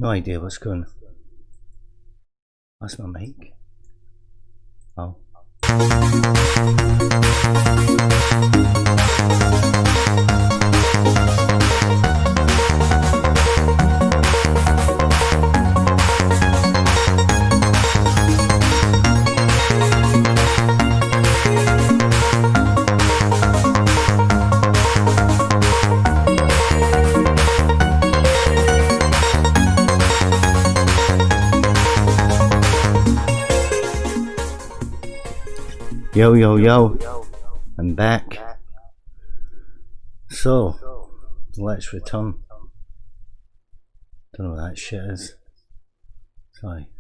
No idea what's going on. That's my mic. Oh. Yo, yo, yo, I'm back. So, let's return. Don't know what that shit is. Sorry,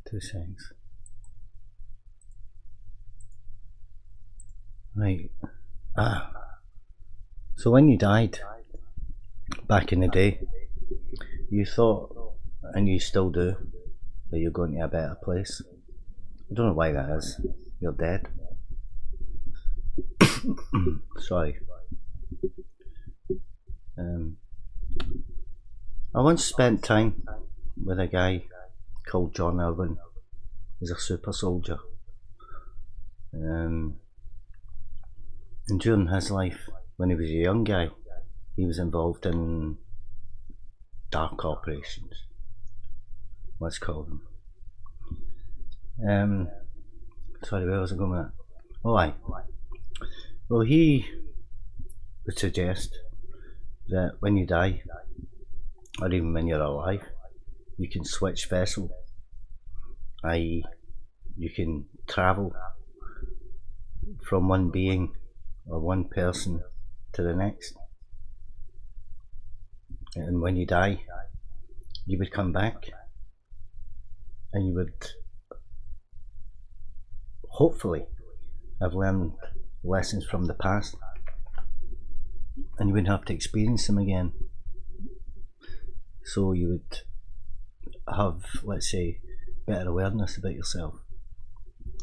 2 seconds. Right. So when you died, back in the day, you thought, and you still do, that you're going to a better place. I don't know why that is. You're dead. Sorry. I once spent time with a guy called John Irwin. He's a super soldier. And during his life, when he was a young guy, he was involved in dark operations, let's call them. Sorry, where was I going with that? Oh, aye. Well, he would suggest that when you die, or even when you're alive, you can switch vessel, i.e. you can travel from one being or one person to the next. And when you die, you would come back and you would hopefully have learned lessons from the past, and you wouldn't have to experience them again. So you would have, let's say, better awareness about yourself.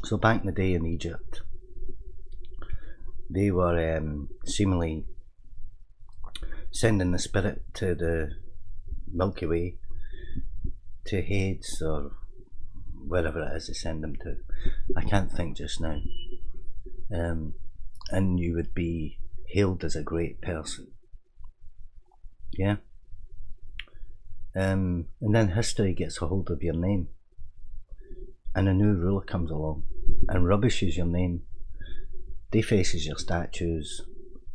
So back in the day in Egypt, they were seemingly sending the spirit to the Milky Way, to Hades or wherever it is they send them to. I can't think just now. And you would be hailed as a great person. Yeah. And then history gets a hold of your name, and a new ruler comes along and rubbishes your name, defaces your statues,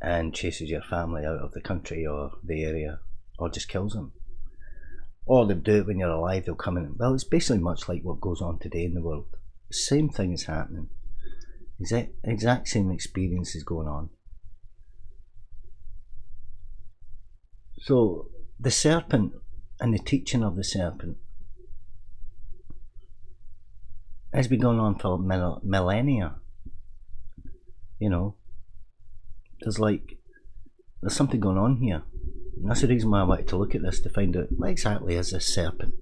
and chases your family out of the country or the area, or just kills them. Or they'll do it when you're alive. They'll come in. Well, it's basically much like what goes on today in the world. The same thing is happening. Exact same experience is going on. So the serpent and the teaching of the serpent has been going on for millennia. You know, there's something going on here. And that's the reason why I wanted to look at this, to find out what exactly is this serpent.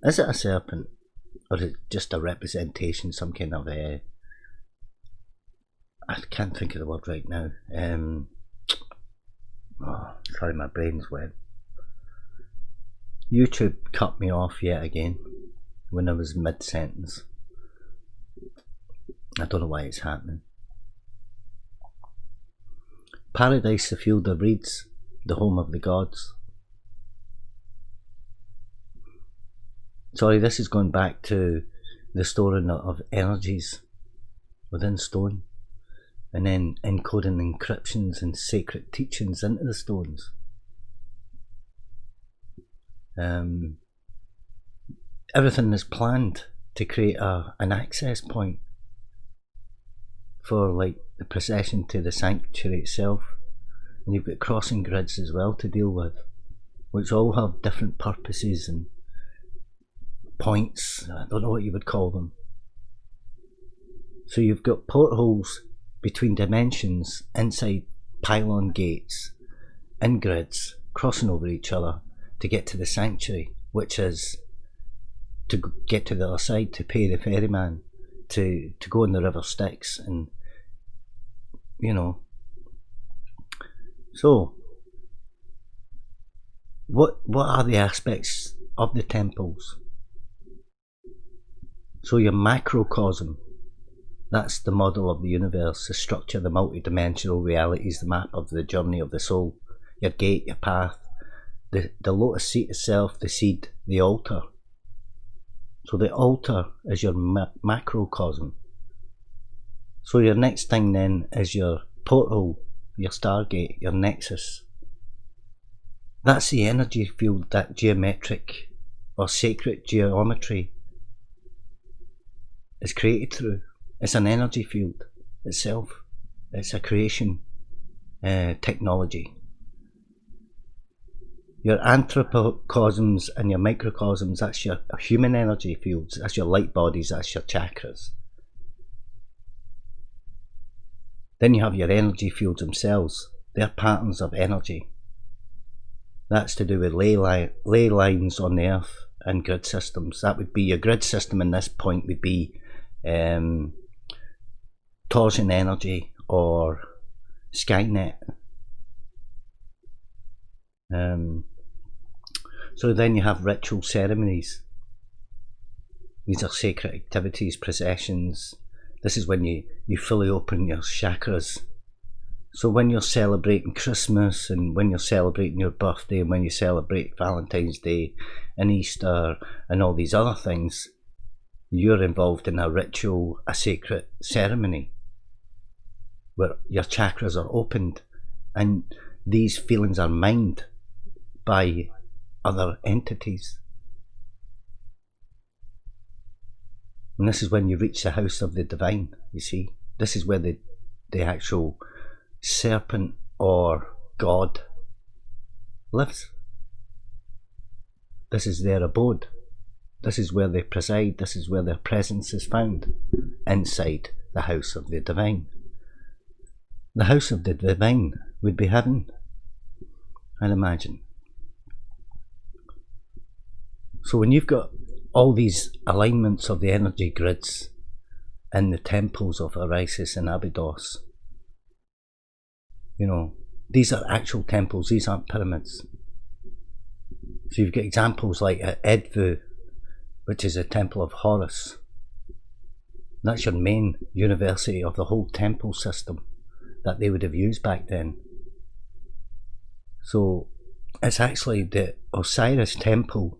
Is it a serpent, or is it just a representation, some kind of I can't think of the word right now. Oh, sorry, my brain's wet. YouTube cut me off yet again when I was mid-sentence. I don't know why it's happening. Paradise, the field of reeds, the home of the gods. Sorry, this is going back to the storing of energies within stone, and then encoding encryptions and sacred teachings into the stones. Everything is planned to create an access point for like the procession to the sanctuary itself. And you've got crossing grids as well to deal with, which all have different purposes and points. I don't know what you would call them. So you've got portholes between dimensions inside pylon gates in grids, crossing over each other to get to the sanctuary, which is to get to the other side, to pay the ferryman, to go in the river Styx, and you know. So what are the aspects of the temples. So your macrocosm, that's the model of the universe, the structure, the multidimensional realities, the map of the journey of the soul, your gate, your path, the lotus seat itself, the seed, the altar. So the altar is your macrocosm. So your next thing then is your portal, your stargate, your nexus. That's the energy field that geometric or sacred geometry is created through. It's an energy field itself. It's a creation technology. Your anthropocosms and your microcosms, that's your human energy fields, that's your light bodies, that's your chakras. Then you have your energy fields themselves. They're patterns of energy. That's to do with ley lines on the earth and grid systems. That would be your grid system in this point would be torsion energy or Skynet. So then you have ritual ceremonies. These are sacred activities, processions. This is when you fully open your chakras. So when you're celebrating Christmas and when you're celebrating your birthday and when you celebrate Valentine's Day and Easter and all these other things, you're involved in a ritual, a sacred ceremony where your chakras are opened and these feelings are mined by other entities. And this is when you reach the house of the divine, you see. This is where the actual serpent or God lives. This is their abode. This is where they preside. This is where their presence is found, inside the house of the divine. The house of the divine would be heaven, I'd imagine. So when you've got all these alignments of the energy grids in the temples of Isis and Abydos, you know, these are actual temples, these aren't pyramids. So you've got examples like at Edfu, which is a temple of Horus. That's your main university of the whole temple system that they would have used back then. So it's actually the Osiris temple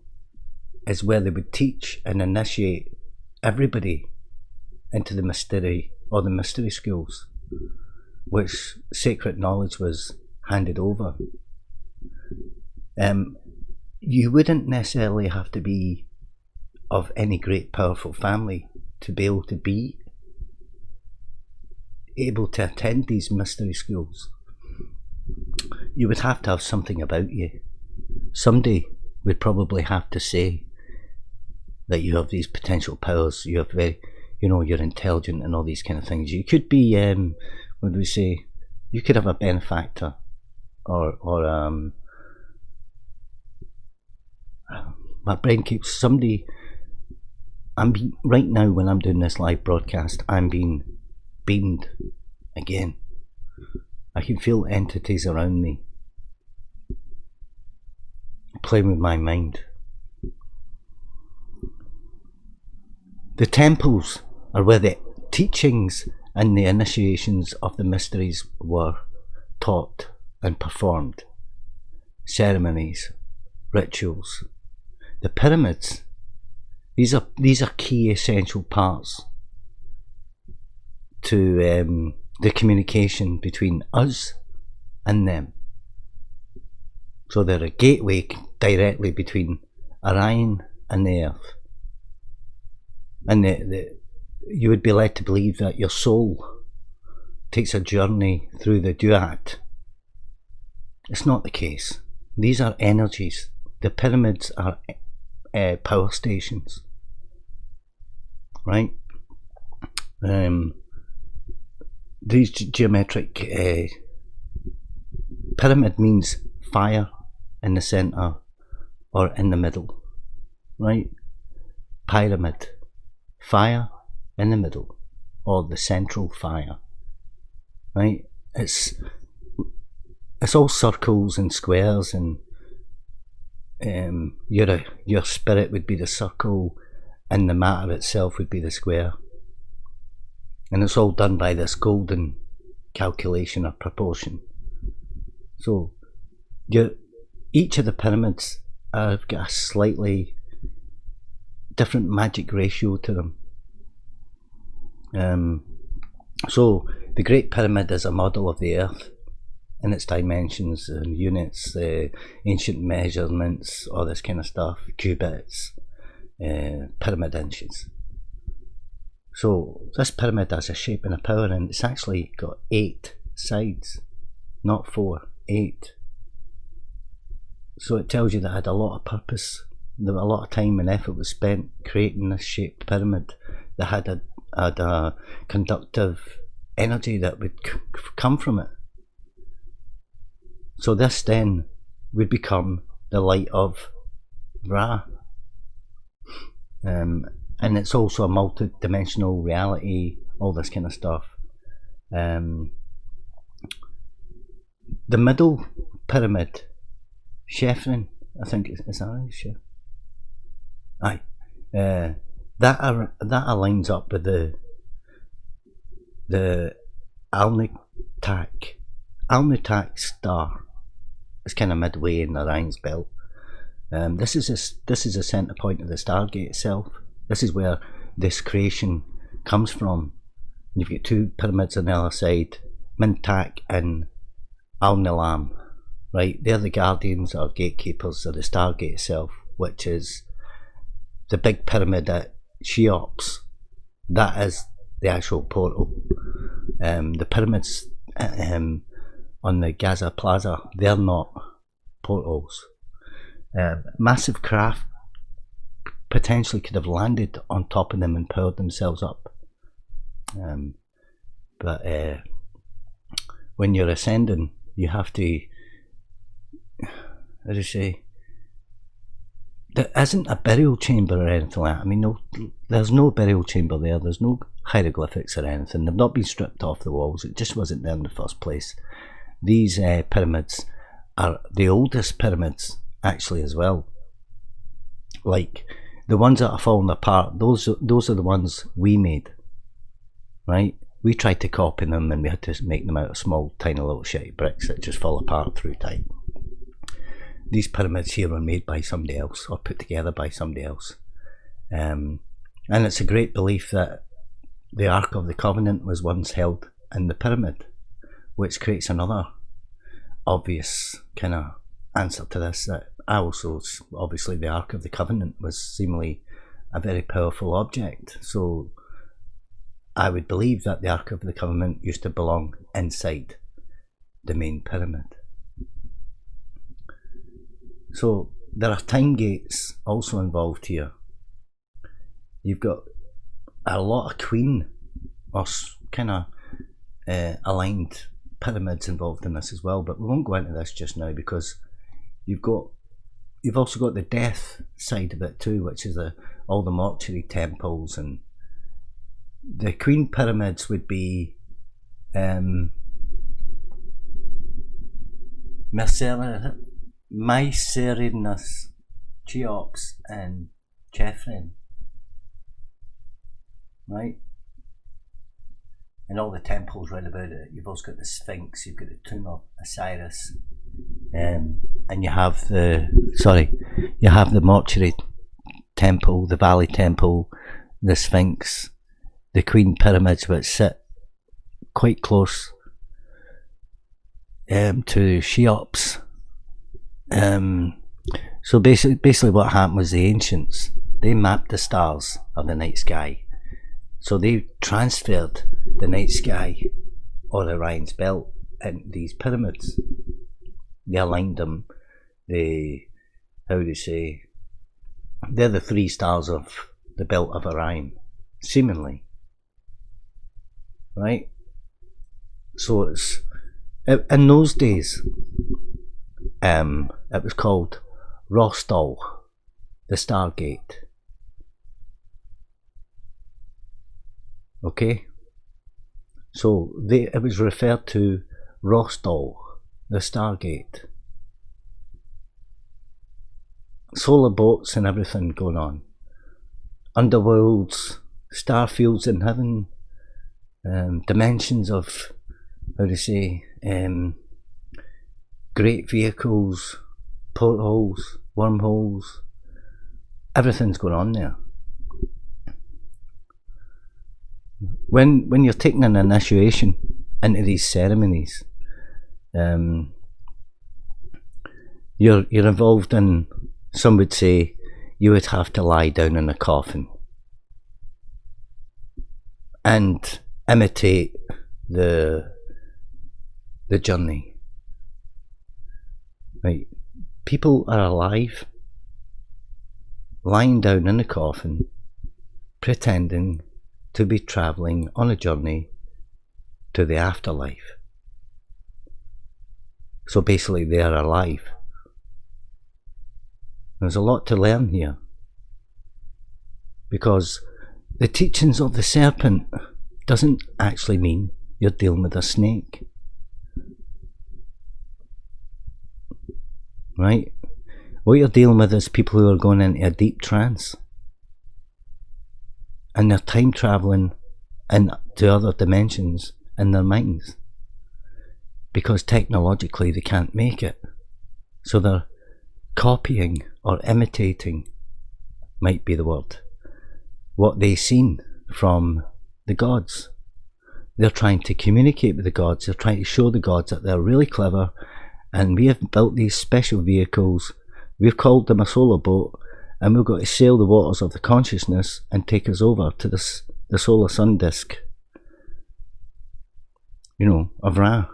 is where they would teach and initiate everybody into the mystery or the mystery schools, which sacred knowledge was handed over. You wouldn't necessarily have to be of any great powerful family to be able to attend these mystery schools. You would have to have something about you. Somebody would probably have to say that you have these potential powers, you have you're intelligent and all these kind of things. You could be, what do we say, you could have a benefactor or my brain keeps right now when I'm doing this live broadcast, I'm being beamed again. I can feel entities around me playing with my mind. The temples are where the teachings and the initiations of the mysteries were taught and performed. Ceremonies, rituals. The pyramids, these are key essential parts to the communication between us and them. So they're a gateway directly between Orion and the earth. And you would be led to believe that your soul takes a journey through the duat. It's not the case. These are energies. The pyramids are power stations, right? These geometric pyramid means fire in the center or in the middle, right? Pyramid, fire in the middle or the central fire, right? It's all circles and squares and your spirit would be the circle, and the matter itself would be the square. And it's all done by this golden calculation of proportion. So each of the pyramids have got a slightly different magic ratio to them. So the Great Pyramid is a model of the Earth in its dimensions and units, ancient measurements, all this kind of stuff, cubits, pyramid inches. So this pyramid has a shape and a power, and it's actually got 8 sides, not 4, 8. So it tells you that it had a lot of purpose. There was a lot of time and effort was spent creating this shaped pyramid that had a conductive energy that would come from it. So this then would become the light of Ra. And it's also a multi-dimensional reality, all this kind of stuff. The middle pyramid, Chefrin, I think is that right, Chef? Aye. That aligns up with the Alnitak star. It's kind of midway in Orion's belt. This is a centre point of the Stargate itself. This is where this creation comes from. You've got 2 pyramids on the other side, Mintak and Al-Nilam. Right, they're the guardians or gatekeepers of the Stargate itself, which is the big pyramid at Cheops. That is the actual portal. The pyramids on the Gaza Plaza, they're not portals. Massive craft potentially could have landed on top of them and powered themselves up. But when you're ascending, you have to, how do you say, there isn't a burial chamber or anything like that. I mean, no, there's no burial chamber there. There's no hieroglyphics or anything. They've not been stripped off the walls. It just wasn't there in the first place. These pyramids are the oldest pyramids actually as well. Like the ones that are falling apart, those are the ones we made, right? We tried to copy them and we had to make them out of small tiny little shitty bricks that just fall apart through time. These pyramids here were made by somebody else or put together by somebody else. And it's a great belief that the Ark of the Covenant was once held in the pyramid, which creates another obvious kind of answer to this, that also obviously the Ark of the Covenant was seemingly a very powerful object. So I would believe that the Ark of the Covenant used to belong inside the main pyramid. So there are time gates also involved here. You've got a lot of queen or kind of aligned pyramids involved in this as well, but we won't go into this just now because you've also got the death side of it too, which is all the mortuary temples, and the queen pyramids would be Mycerinus, Cheops and Chefrin, right? And all the temples round about it. You've also got the Sphinx, you've got the tomb of Osiris, and you have the mortuary temple, the valley temple, the Sphinx, the queen pyramids, which sit quite close to Cheops. So basically what happened was the ancients, they mapped the stars of the night sky. So they transferred the night sky or Orion's belt in these pyramids. They aligned them. They're the 3 stars of the belt of Orion, seemingly. Right? So it's, in those days, it was called Rostol, the Stargate. Okay? So it was referred to Rostol, the Stargate. solar boats and everything going on. Underworlds, star fields in heaven, dimensions of, how to say, great vehicles, portholes, wormholes. Everything's going on there. When you're taking an initiation into these ceremonies, you're involved in, some would say, you would have to lie down in a coffin and imitate the journey. Right? People are alive, lying down in a coffin, pretending to be travelling on a journey to the afterlife. So basically they are alive. There's a lot to learn here, because the teachings of the serpent doesn't actually mean you're dealing with a snake. Right? What you're dealing with is people who are going into a deep trance, and they're time travelling into other dimensions in their minds, because technologically they can't make it. So they're copying or imitating, might be the word, what they've seen from the gods. They're trying to communicate with the gods. They're trying to show the gods that they're really clever, and we have built these special vehicles. We've called them a solar boat, and we've got to sail the waters of the consciousness and take us over to the solar sun disk, of Ra,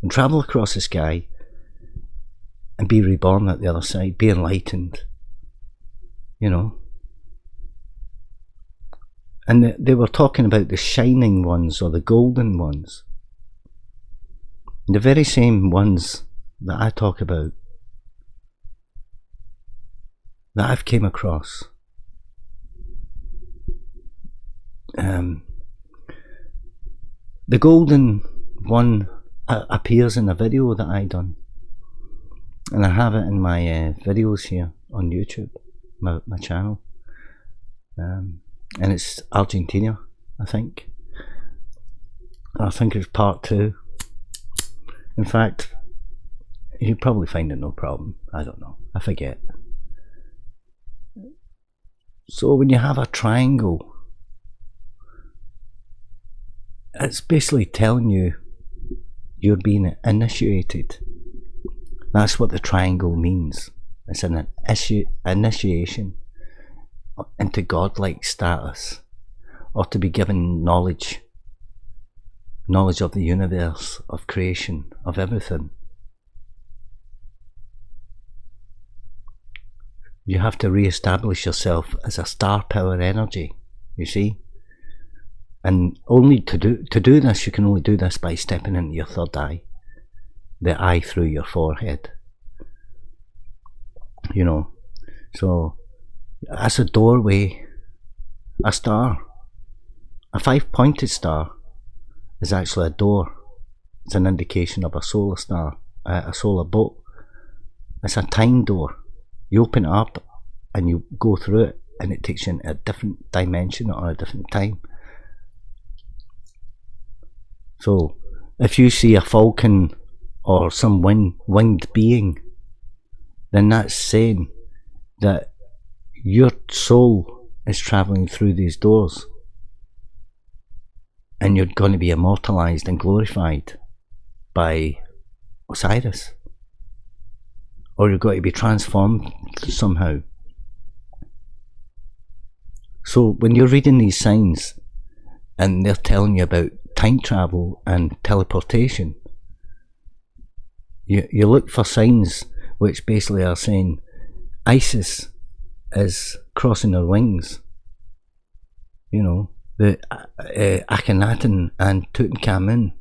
and travel across the sky and be reborn at the other side, be enlightened, And they were talking about the shining ones or the golden ones, the very same ones that I talk about, that I've came across. The golden one appears in a video that I done, and I have it in my videos here on YouTube, my channel, and it's Argentina, I think it's part 2. In fact, you'd probably find it no problem. I don't know, I forget. So when you have a triangle, it's basically telling you you're being initiated. That's what the triangle means. It's an initiation into godlike status, or to be given knowledge of the universe, of creation, of everything. You have to re-establish yourself as a star power energy, you see. And only to do this, you can only do this by stepping into your third eye, the eye through your forehead. So as a doorway, a star, a 5-pointed star, is actually a door. It's an indication of a solar star, a solar boat. It's a time door. You open it up and you go through it, and it takes you into a different dimension or a different time. So if you see a falcon or some winged being, then that's saying that your soul is travelling through these doors, and you're going to be immortalised and glorified by Osiris, or you're going to be transformed somehow. So when you're reading these signs and they're telling you about time travel and teleportation, you look for signs which basically are saying Isis is crossing her wings. The Akhenaten and Tutankhamun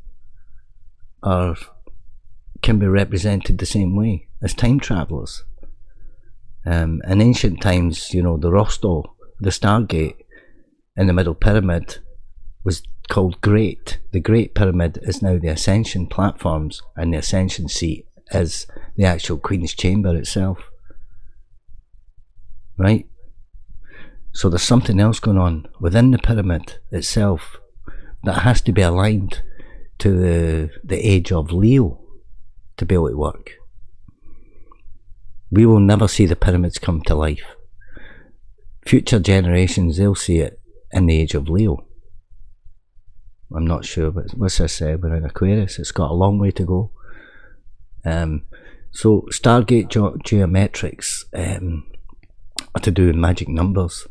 can be represented the same way as time travellers. In ancient times, the Rostel, the Stargate in the Middle Pyramid, was called Great. The Great Pyramid is now the Ascension platforms, and the Ascension seat is the actual Queen's Chamber itself. right? So there's something else going on within the pyramid itself that has to be aligned to the age of Leo to be able to work. We will never see the pyramids come to life. Future generations, they'll see it in the age of Leo. I'm not sure, but what's this said? We're in Aquarius. It's got a long way to go. So Stargate geometrics are to do with magic numbers.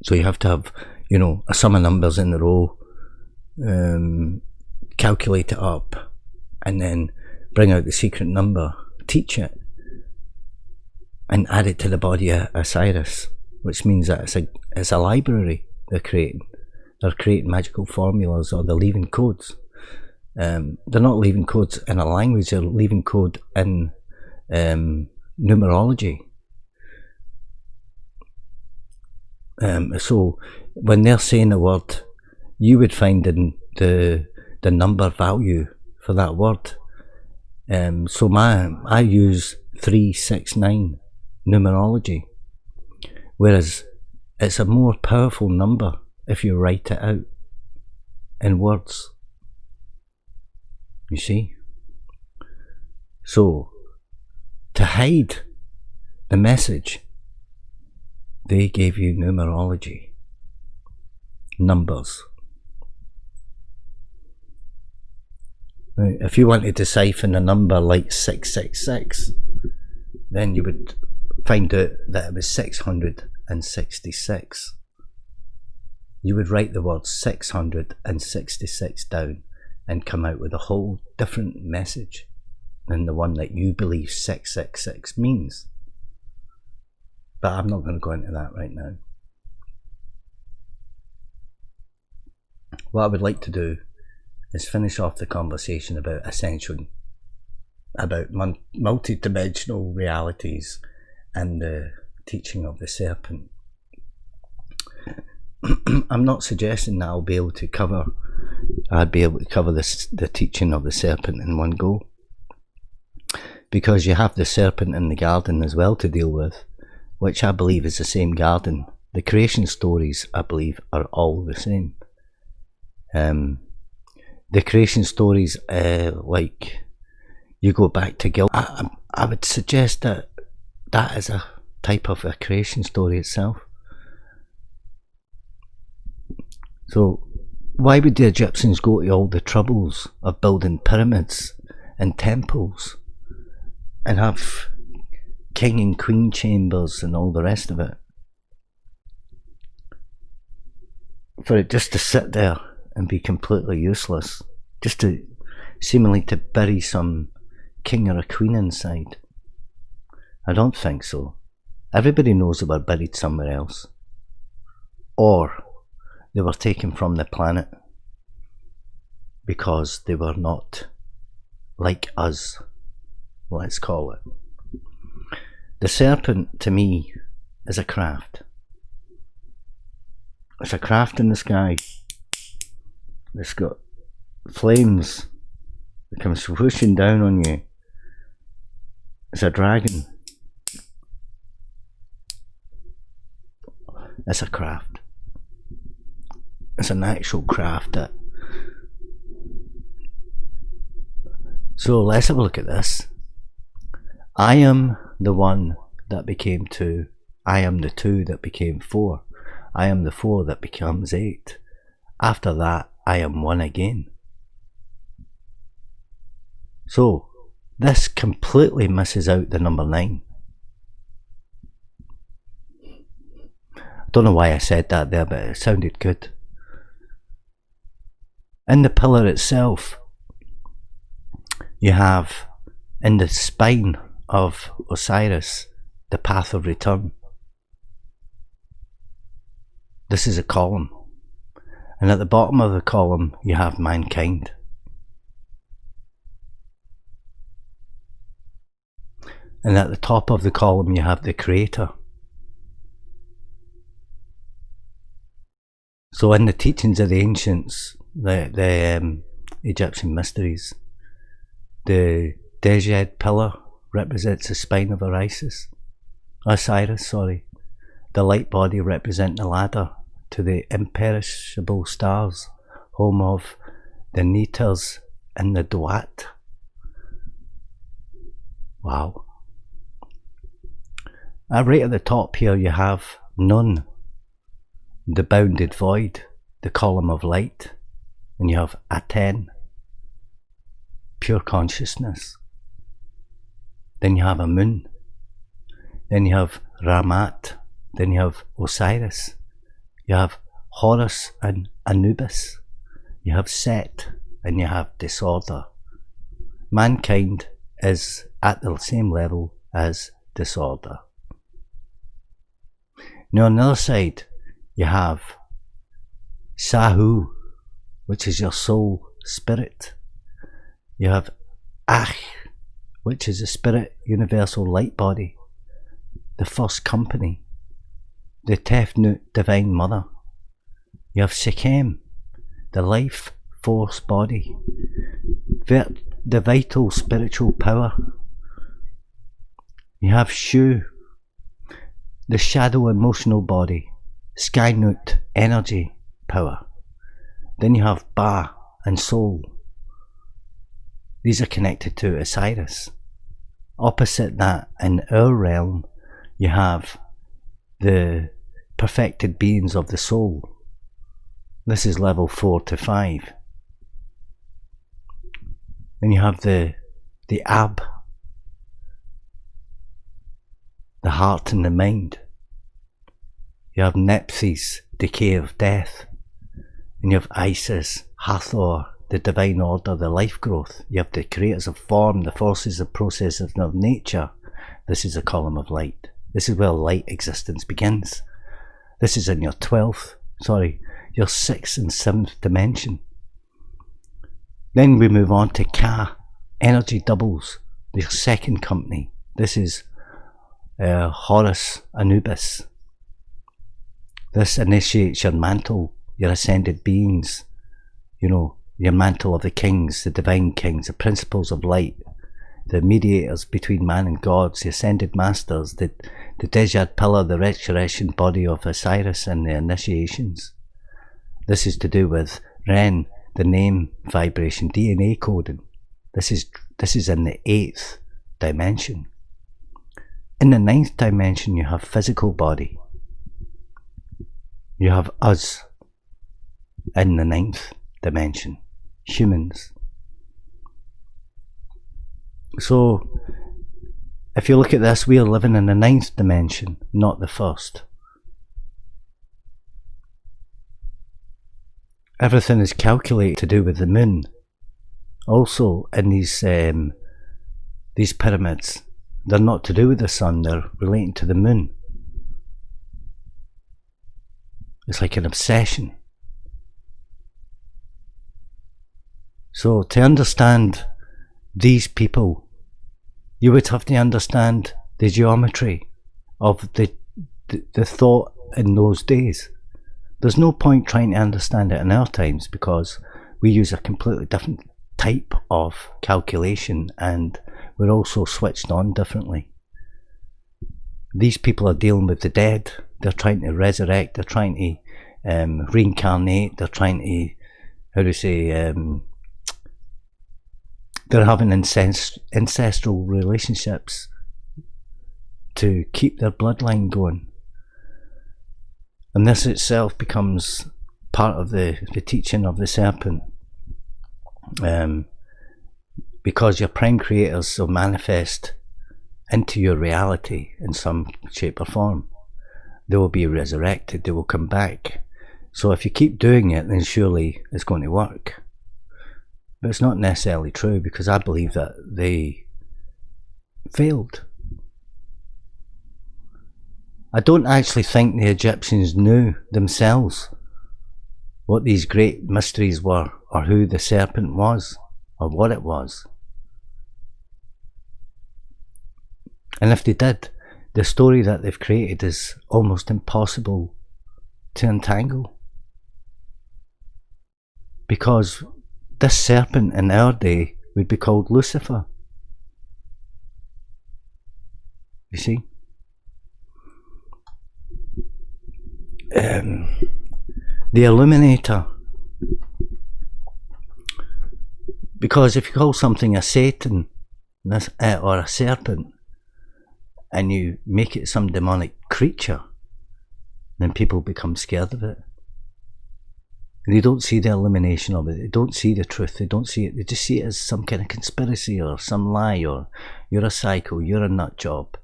So you have to have, you know, a sum of numbers in a row, calculate it up, and then bring out the secret number, teach it, and add it to the body of Osiris, which means that it's a library they're creating. They're creating magical formulas, or they're leaving codes. They're not leaving codes in a language, they're leaving code in numerology. So when they're saying a word, you would find in the number value for that word. So I use 369 numerology, whereas it's a more powerful number if you write it out in words. You see? So to hide the message, they gave you numerology, numbers. Now, if you want to decipher a number like 666, then you would find out that it was 666. You would write the word 666 down and come out with a whole different message than the one that you believe 666 means. But I'm not going to go into that right now. What I would like to do is finish off the conversation about ascension, about multi-dimensional realities and the teaching of the serpent. I'm not suggesting that I'd be able to cover the teaching of the serpent in one go, because you have the serpent in the garden as well to deal with, which I believe is the same garden. The creation stories, I believe, are all the same. The creation stories, like you go back to Gil, I would suggest that that is a type of a creation story itself. So why would the Egyptians go to all the troubles of building pyramids and temples and have king and queen chambers and all the rest of it, for it just to sit there and be completely useless, just to seemingly to bury some king or a queen inside? I don't think so. Everybody knows they were buried somewhere else, or they were taken from the planet because they were not like us, let's call it. The serpent, to me, is a craft. It's a craft in the sky. It's got flames that come swooshing down on you. It's a dragon. It's a craft. It's an actual craft. So let's have a look at this. I am the one that became two. I am the two that became four. I am the four that becomes eight. After that, I am one again. So this completely misses out the number 9. I don't know why I said that there, but it sounded good. In the pillar itself, you have in the spine of Osiris the path of return. This is a column, and at the bottom of the column you have mankind. And at the top of the column you have the creator. So in the teachings of the ancients, the Egyptian mysteries, the Djed pillar represents the spine of Osiris. The light body representing the ladder to the imperishable stars, home of the Neters and the Duat. Wow. Right at the top here you have Nun, the bounded void, the column of light, and you have Aten, pure consciousness. Then you have Amun, then you have Ramat, then you have Osiris, you have Horus and Anubis, you have Set, and you have disorder. Mankind is at the same level as disorder. Now on the other side you have Sahu, which is your soul spirit. You have Ach, which is the spirit universal light body, the first company, the Tefnut divine mother. You have Sekhem, the life force body, the vital spiritual power. You have Shu, the shadow emotional body, Skynut energy power. Then you have Ba and soul. These are connected to Osiris. Opposite that, in our realm, you have the perfected beings of the soul. This is level 4 to 5. Then you have the Ab, the heart and the mind. You have Nepsis, decay of death. And you have Isis, Hathor, the divine order, the life growth. You have the creators of form, the forces, the processes of nature. This is a column of light. This is where light existence begins. This is in your 6th and 7th dimension. Then we move on to Ka, energy doubles, the second company. This is Horus Anubis. This initiates your mantle, your ascended beings, your mantle of the kings, the divine kings, the principles of light, the mediators between man and gods, the ascended masters, the Dejad pillar, the resurrection body of Osiris, and the initiations. This is to do with Ren, the name vibration, DNA coding. This is in the 8th dimension. In the 9th dimension you have physical body. You have us in the 9th dimension, humans. So if you look at this, we are living in the 9th dimension, not the 1st. Everything is calculated to do with the moon. Also in these pyramids, they're not to do with the sun, they're relating to the moon. It's like an obsession. So to understand these people, you would have to understand the geometry of the thought in those days. There's no point trying to understand it in our times because we use a completely different type of calculation and we're also switched on differently. These people are dealing with the dead. They're trying to resurrect, they're trying to reincarnate, they're trying to, they're having ancestral relationships to keep their bloodline going. And this itself becomes part of the teaching of the serpent. Because your prime creators will manifest into your reality in some shape or form. They will be resurrected, they will come back. So if you keep doing it, then surely it's going to work. But it's not necessarily true, because I believe that they failed. I don't actually think the Egyptians knew themselves what these great mysteries were, or who the serpent was, or what it was. And if they did, the story that they've created is almost impossible to untangle. Because this serpent in our day would be called Lucifer. You see? The Illuminator. Because if you call something a Satan or a serpent and you make it some demonic creature, then people become scared of it. And they don't see the illumination of it. They don't see the truth. They don't see it. They just see it as some kind of conspiracy or some lie, or you're a psycho, you're a nut job,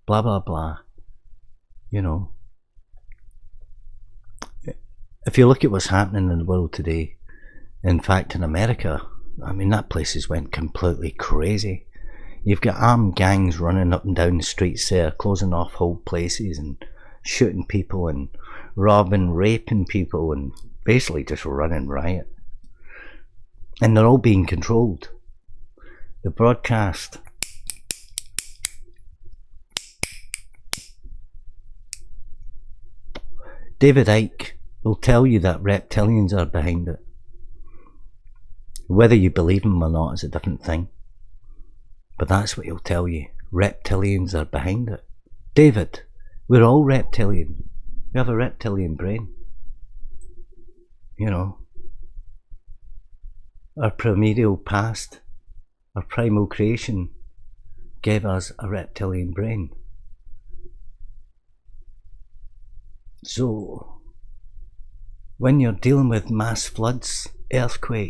blah, blah, blah. You know. If you look at what's happening in the world today, in fact, in America, I mean, that place has went completely crazy. You've got armed gangs running up and down the streets there, closing off whole places and shooting people and robbing, raping people, and basically just running riot. And they're all being controlled. The broadcast. David Icke will tell you that reptilians are behind it. Whether you believe him or not is a different thing. But that's what he'll tell you. Reptilians are behind it. David, we're all reptilian. We have a reptilian brain. You know. Our primordial past, our primal creation, gave us a reptilian brain. So, when you're dealing with mass floods, earthquakes,